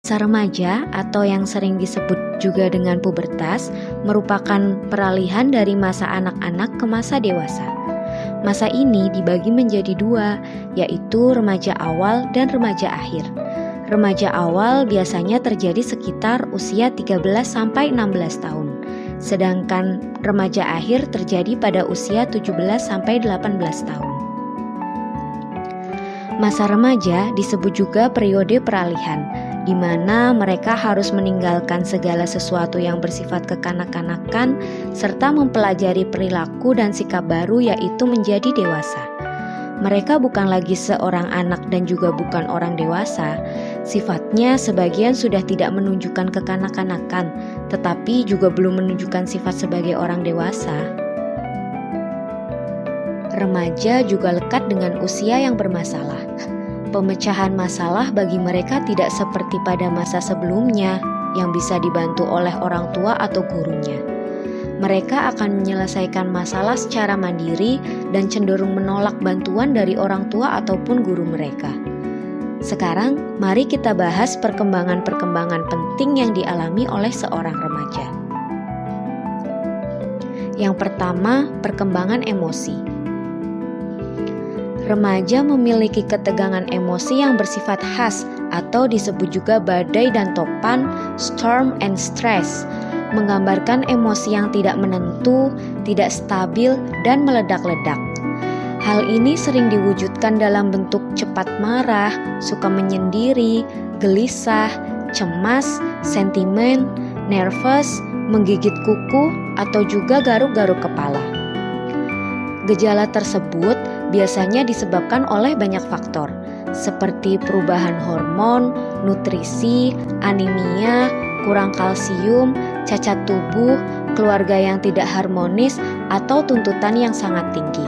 Masa remaja atau yang sering disebut juga dengan pubertas merupakan peralihan dari masa anak-anak ke masa dewasa. Masa ini dibagi menjadi dua, yaitu remaja awal dan remaja akhir. Remaja awal biasanya terjadi sekitar usia 13-16 tahun, sedangkan remaja akhir terjadi pada usia 17-18 tahun. Masa remaja disebut juga periode peralihan, di mana mereka harus meninggalkan segala sesuatu yang bersifat kekanak-kanakan serta mempelajari perilaku dan sikap baru, yaitu menjadi dewasa. Mereka bukan lagi seorang anak dan juga bukan orang dewasa. Sifatnya sebagian sudah tidak menunjukkan kekanak-kanakan, tetapi juga belum menunjukkan sifat sebagai orang dewasa. Remaja juga lekat dengan usia yang bermasalah. Pemecahan masalah bagi mereka tidak seperti pada masa sebelumnya yang bisa dibantu oleh orang tua atau gurunya. Mereka akan menyelesaikan masalah secara mandiri dan cenderung menolak bantuan dari orang tua ataupun guru mereka. Sekarang, mari kita bahas perkembangan-perkembangan penting yang dialami oleh seorang remaja. Yang pertama, perkembangan emosi. Remaja memiliki ketegangan emosi yang bersifat khas atau disebut juga badai dan topan, storm and stress, menggambarkan emosi yang tidak menentu, tidak stabil, dan meledak-ledak. Hal ini sering diwujudkan dalam bentuk cepat marah, suka menyendiri, gelisah, cemas, sentimen, nervous, menggigit kuku, atau juga garuk-garuk kepala. Gejala tersebut biasanya disebabkan oleh banyak faktor, seperti perubahan hormon, nutrisi, anemia, kurang kalsium, cacat tubuh, keluarga yang tidak harmonis, atau tuntutan yang sangat tinggi.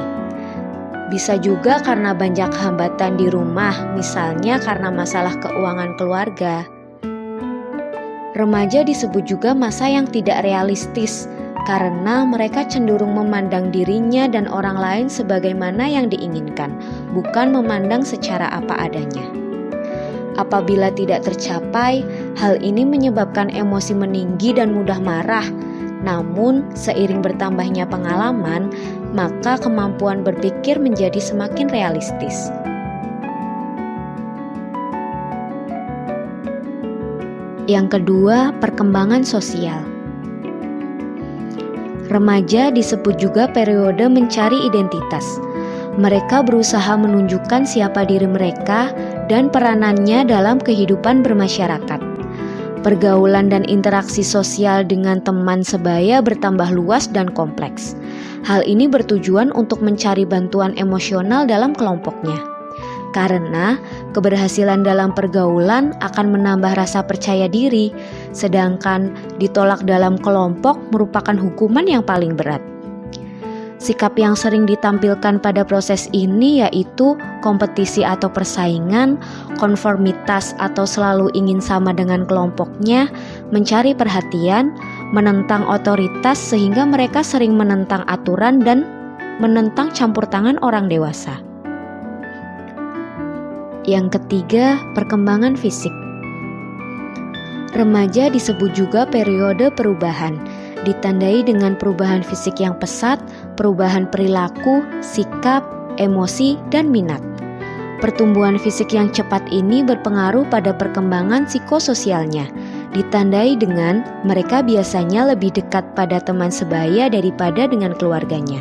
Bisa juga karena banyak hambatan di rumah, misalnya karena masalah keuangan keluarga. Remaja disebut juga masa yang tidak realistis, karena mereka cenderung memandang dirinya dan orang lain sebagaimana yang diinginkan, bukan memandang secara apa adanya. Apabila tidak tercapai, hal ini menyebabkan emosi meninggi dan mudah marah. Namun, seiring bertambahnya pengalaman, maka kemampuan berpikir menjadi semakin realistis. Yang kedua, perkembangan sosial. Remaja disebut juga periode mencari identitas. Mereka berusaha menunjukkan siapa diri mereka dan peranannya dalam kehidupan bermasyarakat. Pergaulan dan interaksi sosial dengan teman sebaya bertambah luas dan kompleks. Hal ini bertujuan untuk mencari bantuan emosional dalam kelompoknya. Karena keberhasilan dalam pergaulan akan menambah rasa percaya diri, sedangkan ditolak dalam kelompok merupakan hukuman yang paling berat. Sikap yang sering ditampilkan pada proses ini yaitu kompetisi atau persaingan, konformitas atau selalu ingin sama dengan kelompoknya, mencari perhatian, menentang otoritas sehingga mereka sering menentang aturan dan menentang campur tangan orang dewasa. Yang ketiga, perkembangan fisik. Remaja disebut juga periode perubahan, ditandai dengan perubahan fisik yang pesat, perubahan perilaku, sikap, emosi, dan minat. Pertumbuhan fisik yang cepat ini berpengaruh pada perkembangan psikososialnya, ditandai dengan mereka biasanya lebih dekat pada teman sebaya daripada dengan keluarganya.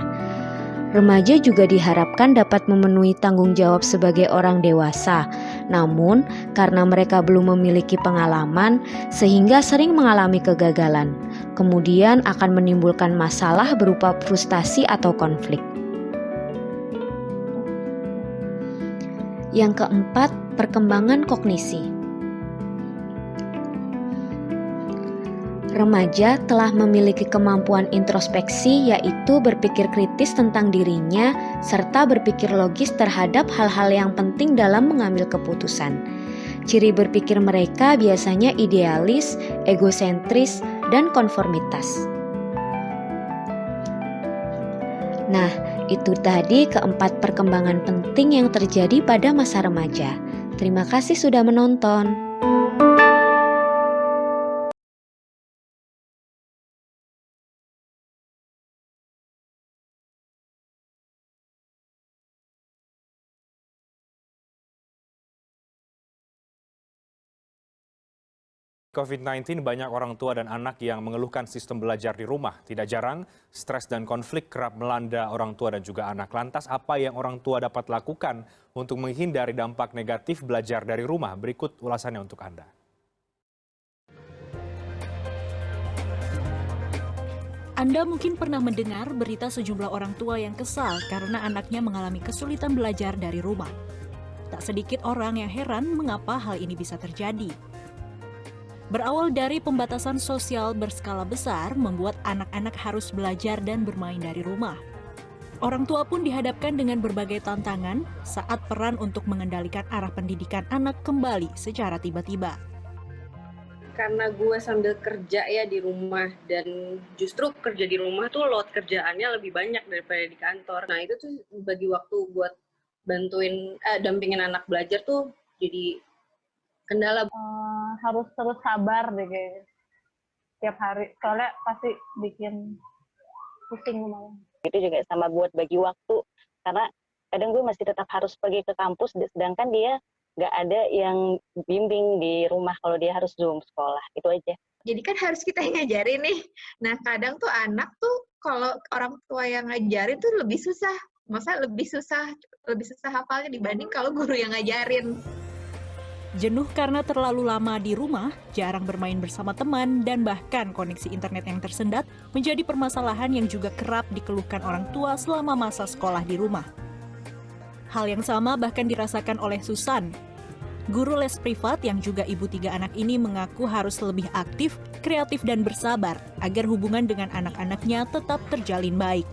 Remaja juga diharapkan dapat memenuhi tanggung jawab sebagai orang dewasa, namun karena mereka belum memiliki pengalaman sehingga sering mengalami kegagalan, kemudian akan menimbulkan masalah berupa frustasi atau konflik. Yang keempat, perkembangan kognisi. Remaja telah memiliki kemampuan introspeksi, yaitu berpikir kritis tentang dirinya serta berpikir logis terhadap hal-hal yang penting dalam mengambil keputusan. Ciri berpikir mereka biasanya idealis, egosentris, dan konformitas. Nah, itu tadi keempat perkembangan penting yang terjadi pada masa remaja. Terima kasih sudah menonton. COVID-19, banyak orang tua dan anak yang mengeluhkan sistem belajar di rumah. Tidak jarang, stres dan konflik kerap melanda orang tua dan juga anak. Lantas, apa yang orang tua dapat lakukan untuk menghindari dampak negatif belajar dari rumah? Berikut ulasannya untuk Anda. Anda mungkin pernah mendengar berita sejumlah orang tua yang kesal karena anaknya mengalami kesulitan belajar dari rumah. Tak sedikit orang yang heran mengapa hal ini bisa terjadi. Berawal dari pembatasan sosial berskala besar membuat anak-anak harus belajar dan bermain dari rumah. Orang tua pun dihadapkan dengan berbagai tantangan saat peran untuk mengendalikan arah pendidikan anak kembali secara tiba-tiba. Karena gue sambil kerja ya di rumah, dan justru kerja di rumah tuh load kerjaannya lebih banyak daripada di kantor. Nah itu tuh bagi waktu buat dampingin anak belajar tuh jadi kendala. Harus terus sabar deh kayaknya tiap hari, soalnya pasti bikin pusing malah. Itu juga sama buat bagi waktu, karena kadang gue masih tetap harus pergi ke kampus, sedangkan dia nggak ada yang bimbing di rumah kalau dia harus Zoom sekolah, itu aja. Jadi kan harus kita yang ngajarin nih. Nah kadang tuh anak tuh kalau orang tua yang ngajarin tuh lebih susah. Masa lebih susah hafalnya dibanding kalau guru yang ngajarin. Jenuh karena terlalu lama di rumah, jarang bermain bersama teman, dan bahkan koneksi internet yang tersendat menjadi permasalahan yang juga kerap dikeluhkan orang tua selama masa sekolah di rumah. Hal yang sama bahkan dirasakan oleh Susan. Guru les privat yang juga ibu 3 anak ini mengaku harus lebih aktif, kreatif, dan bersabar agar hubungan dengan anak-anaknya tetap terjalin baik.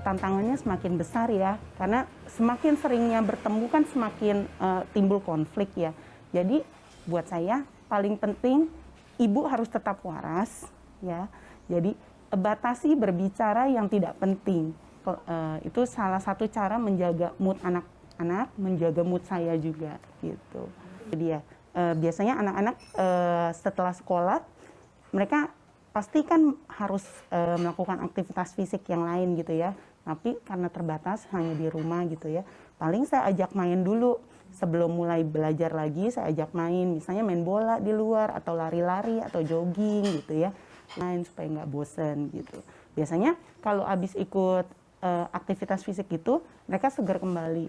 Tantangannya semakin besar ya, karena semakin seringnya bertemu kan semakin timbul konflik ya. Jadi buat saya paling penting ibu harus tetap waras ya. Jadi batasi berbicara yang tidak penting. Itu salah satu cara menjaga mood anak-anak, menjaga mood saya juga gitu. Jadi ya biasanya anak-anak setelah sekolah mereka pasti kan harus melakukan aktivitas fisik yang lain gitu ya. Tapi karena terbatas hanya di rumah gitu ya. Paling saya ajak main dulu sebelum mulai belajar lagi, saya ajak main. Misalnya main bola di luar atau lari-lari atau jogging gitu ya. Main supaya nggak bosen gitu. Biasanya kalau habis ikut aktivitas fisik itu mereka segar kembali.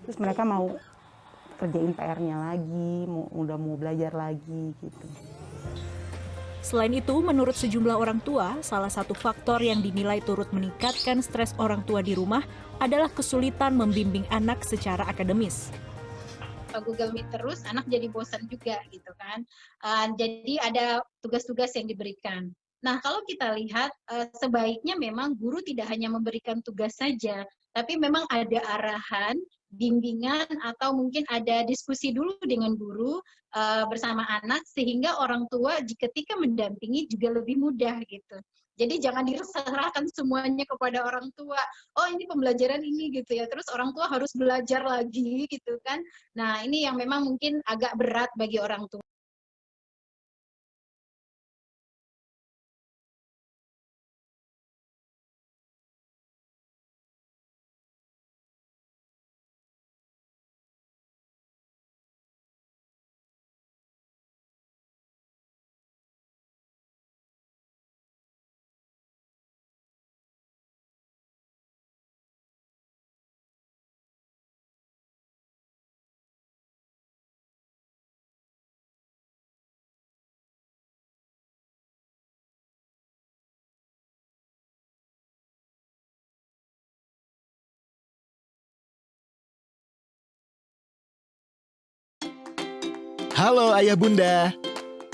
Terus mereka mau kerjain PR-nya lagi, udah mau belajar lagi gitu. Selain itu, menurut sejumlah orang tua, salah satu faktor yang dinilai turut meningkatkan stres orang tua di rumah adalah kesulitan membimbing anak secara akademis. Google Meet terus, anak jadi bosan juga gitu kan. Jadi ada tugas-tugas yang diberikan. Nah, kalau kita lihat sebaiknya memang guru tidak hanya memberikan tugas saja, tapi memang ada arahan, bimbingan, atau mungkin ada diskusi dulu dengan guru bersama anak, sehingga orang tua ketika mendampingi juga lebih mudah gitu. Jadi jangan diserahkan semuanya kepada orang tua. Oh ini pembelajaran ini gitu ya, terus orang tua harus belajar lagi gitu kan. Nah ini yang memang mungkin agak berat bagi orang tua. Halo Ayah Bunda,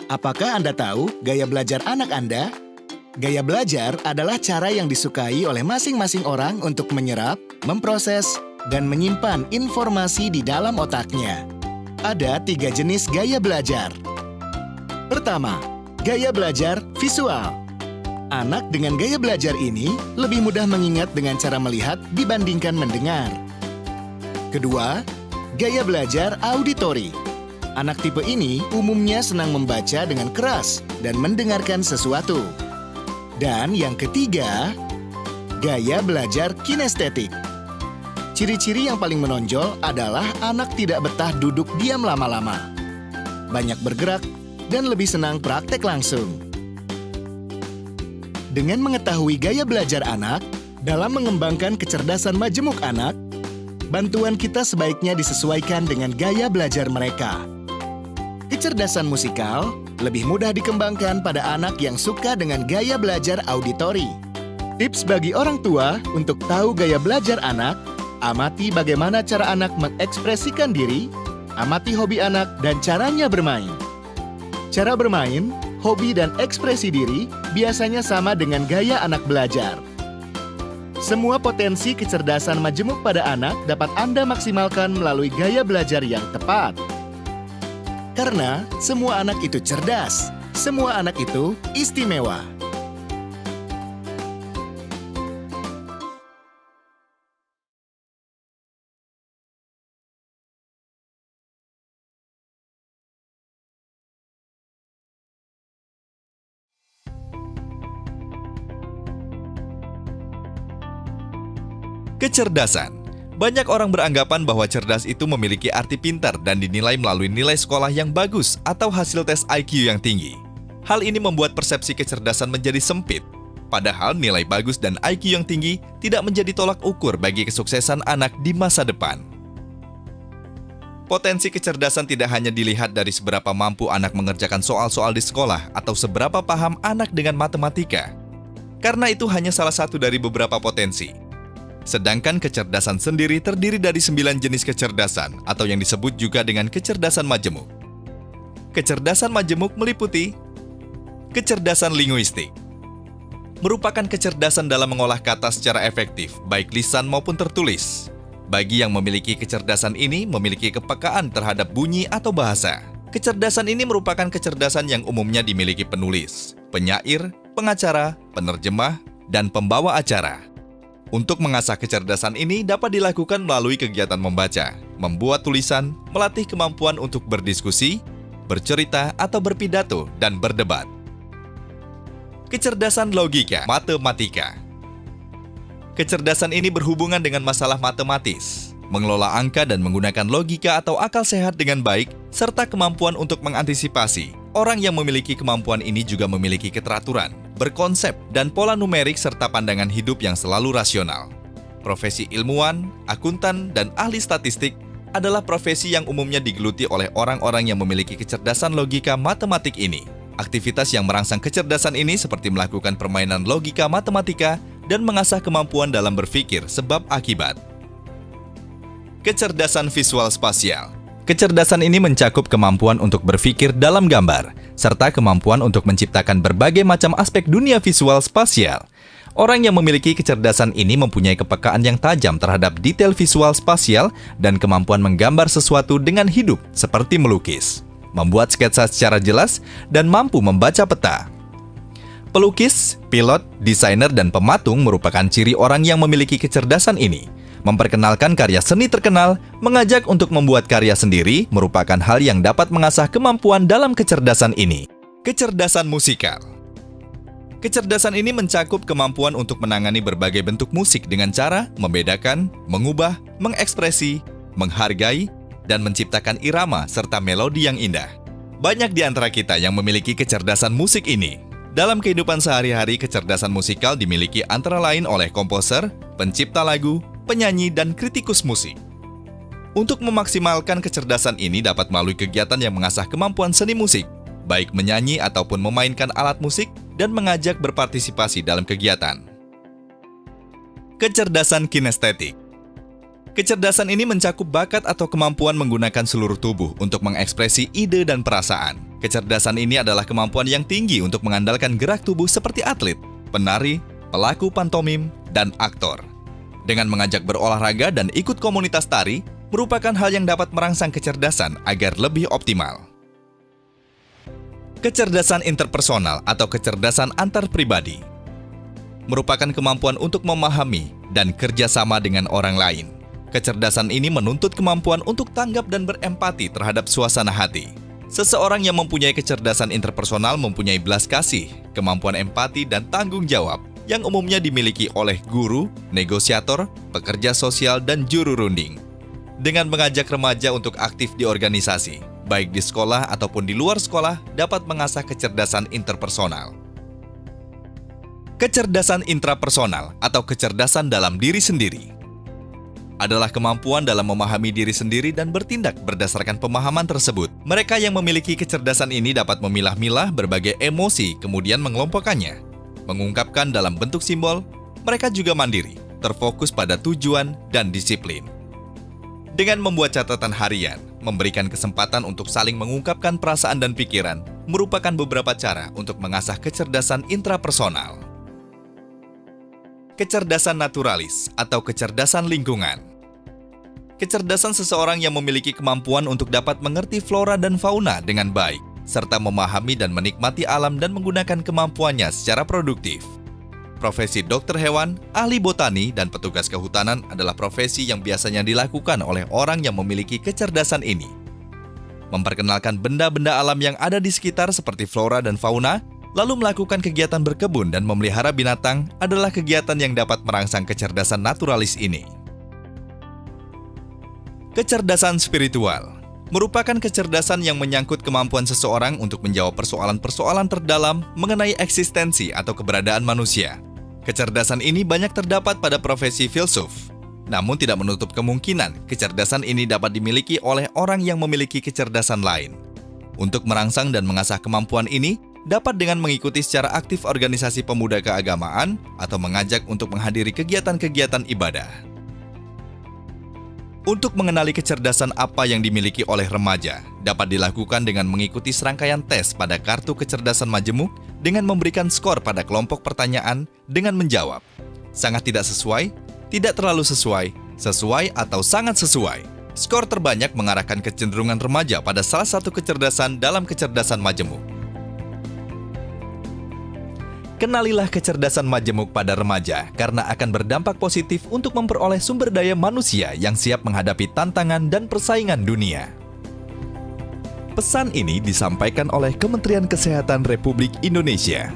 apakah Anda tahu gaya belajar anak Anda? Gaya belajar adalah cara yang disukai oleh masing-masing orang untuk menyerap, memproses, dan menyimpan informasi di dalam otaknya. Ada 3 jenis gaya belajar. Pertama, gaya belajar visual. Anak dengan gaya belajar ini lebih mudah mengingat dengan cara melihat dibandingkan mendengar. Kedua, gaya belajar auditori. Anak tipe ini umumnya senang membaca dengan keras dan mendengarkan sesuatu. Dan yang ketiga, gaya belajar kinestetik. Ciri-ciri yang paling menonjol adalah anak tidak betah duduk diam lama-lama. banyak bergerak, dan lebih senang praktek langsung. Dengan mengetahui gaya belajar anak, dalam mengembangkan kecerdasan majemuk anak, bantuan kita sebaiknya disesuaikan dengan gaya belajar mereka. Kecerdasan musikal lebih mudah dikembangkan pada anak yang suka dengan gaya belajar auditori. Tips bagi orang tua untuk tahu gaya belajar anak, amati bagaimana cara anak mengekspresikan diri, amati hobi anak dan caranya bermain. Cara bermain, hobi dan ekspresi diri biasanya sama dengan gaya anak belajar. Semua potensi kecerdasan majemuk pada anak dapat Anda maksimalkan melalui gaya belajar yang tepat. Karena semua anak itu cerdas, semua anak itu istimewa. Kecerdasan. Banyak orang beranggapan bahwa cerdas itu memiliki arti pintar dan dinilai melalui nilai sekolah yang bagus atau hasil tes IQ yang tinggi. Hal ini membuat persepsi kecerdasan menjadi sempit. Padahal nilai bagus dan IQ yang tinggi tidak menjadi tolak ukur bagi kesuksesan anak di masa depan. Potensi kecerdasan tidak hanya dilihat dari seberapa mampu anak mengerjakan soal-soal di sekolah atau seberapa paham anak dengan matematika. Karena itu hanya salah satu dari beberapa potensi. Sedangkan kecerdasan sendiri terdiri dari 9 jenis kecerdasan atau yang disebut juga dengan kecerdasan majemuk. Kecerdasan majemuk meliputi kecerdasan linguistik. Merupakan kecerdasan dalam mengolah kata secara efektif, baik lisan maupun tertulis. Bagi yang memiliki kecerdasan ini memiliki kepekaan terhadap bunyi atau bahasa. Kecerdasan ini merupakan kecerdasan yang umumnya dimiliki penulis, penyair, pengacara, penerjemah, dan pembawa acara. Untuk mengasah kecerdasan ini dapat dilakukan melalui kegiatan membaca, membuat tulisan, melatih kemampuan untuk berdiskusi, bercerita atau berpidato, dan berdebat. Kecerdasan logika, matematika. Kecerdasan ini berhubungan dengan masalah matematis, mengelola angka dan menggunakan logika atau akal sehat dengan baik, serta kemampuan untuk mengantisipasi. Orang yang memiliki kemampuan ini juga memiliki keteraturan, berkonsep, dan pola numerik serta pandangan hidup yang selalu rasional. Profesi ilmuwan, akuntan, dan ahli statistik adalah profesi yang umumnya digeluti oleh orang-orang yang memiliki kecerdasan logika matematik ini. Aktivitas yang merangsang kecerdasan ini seperti melakukan permainan logika matematika dan mengasah kemampuan dalam berpikir sebab akibat. Kecerdasan visual spasial. Kecerdasan ini mencakup kemampuan untuk berpikir dalam gambar, serta kemampuan untuk menciptakan berbagai macam aspek dunia visual spasial. Orang yang memiliki kecerdasan ini mempunyai kepekaan yang tajam terhadap detail visual spasial dan kemampuan menggambar sesuatu dengan hidup seperti melukis, membuat sketsa secara jelas, dan mampu membaca peta. Pelukis, pilot, desainer, dan pematung merupakan ciri orang yang memiliki kecerdasan ini. Memperkenalkan karya seni terkenal, mengajak untuk membuat karya sendiri merupakan hal yang dapat mengasah kemampuan dalam kecerdasan ini. Kecerdasan musikal. Kecerdasan ini mencakup kemampuan untuk menangani berbagai bentuk musik dengan cara membedakan, mengubah, mengekspresi, menghargai, dan menciptakan irama serta melodi yang indah. Banyak di antara kita yang memiliki kecerdasan musik ini. Dalam kehidupan sehari-hari, kecerdasan musikal dimiliki antara lain oleh komposer, pencipta lagu, penyanyi, dan kritikus musik. Untuk memaksimalkan kecerdasan ini dapat melalui kegiatan yang mengasah kemampuan seni musik, baik menyanyi ataupun memainkan alat musik, dan mengajak berpartisipasi dalam kegiatan. Kecerdasan kinestetik. Kecerdasan ini mencakup bakat atau kemampuan menggunakan seluruh tubuh untuk mengekspresi ide dan perasaan. Kecerdasan ini adalah kemampuan yang tinggi untuk mengandalkan gerak tubuh seperti atlet, penari, pelaku pantomim, dan aktor. Dengan mengajak berolahraga dan ikut komunitas tari, merupakan hal yang dapat merangsang kecerdasan agar lebih optimal. Kecerdasan interpersonal atau kecerdasan antar pribadi merupakan kemampuan untuk memahami dan kerjasama dengan orang lain. Kecerdasan ini menuntut kemampuan untuk tanggap dan berempati terhadap suasana hati. Seseorang yang mempunyai kecerdasan interpersonal mempunyai belas kasih, kemampuan empati, dan tanggung jawab yang umumnya dimiliki oleh guru, negosiator, pekerja sosial, dan juru runding. Dengan mengajak remaja untuk aktif di organisasi, baik di sekolah ataupun di luar sekolah, dapat mengasah kecerdasan interpersonal. Kecerdasan intrapersonal atau kecerdasan dalam diri sendiri adalah kemampuan dalam memahami diri sendiri dan bertindak berdasarkan pemahaman tersebut. Mereka yang memiliki kecerdasan ini dapat memilah-milah berbagai emosi, kemudian mengelompokkannya, mengungkapkan dalam bentuk simbol. Mereka juga mandiri, terfokus pada tujuan dan disiplin. Dengan membuat catatan harian, memberikan kesempatan untuk saling mengungkapkan perasaan dan pikiran, merupakan beberapa cara untuk mengasah kecerdasan intrapersonal. Kecerdasan naturalis atau kecerdasan lingkungan. Kecerdasan seseorang yang memiliki kemampuan untuk dapat mengerti flora dan fauna dengan baik, serta memahami dan menikmati alam dan menggunakan kemampuannya secara produktif. Profesi dokter hewan, ahli botani, dan petugas kehutanan adalah profesi yang biasanya dilakukan oleh orang yang memiliki kecerdasan ini. Memperkenalkan benda-benda alam yang ada di sekitar seperti flora dan fauna, lalu melakukan kegiatan berkebun dan memelihara binatang adalah kegiatan yang dapat merangsang kecerdasan naturalis ini. Kecerdasan spiritual merupakan kecerdasan yang menyangkut kemampuan seseorang untuk menjawab persoalan-persoalan terdalam mengenai eksistensi atau keberadaan manusia. Kecerdasan ini banyak terdapat pada profesi filsuf. Namun tidak menutup kemungkinan kecerdasan ini dapat dimiliki oleh orang yang memiliki kecerdasan lain. Untuk merangsang dan mengasah kemampuan ini, dapat dengan mengikuti secara aktif organisasi pemuda keagamaan atau mengajak untuk menghadiri kegiatan-kegiatan ibadah. Untuk mengenali kecerdasan apa yang dimiliki oleh remaja, dapat dilakukan dengan mengikuti serangkaian tes pada kartu kecerdasan majemuk dengan memberikan skor pada kelompok pertanyaan dengan menjawab sangat tidak sesuai, tidak terlalu sesuai, sesuai atau sangat sesuai. Skor terbanyak mengarahkan kecenderungan remaja pada salah satu kecerdasan dalam kecerdasan majemuk. Kenalilah kecerdasan majemuk pada remaja karena akan berdampak positif untuk memperoleh sumber daya manusia yang siap menghadapi tantangan dan persaingan dunia. Pesan ini disampaikan oleh Kementerian Kesehatan Republik Indonesia.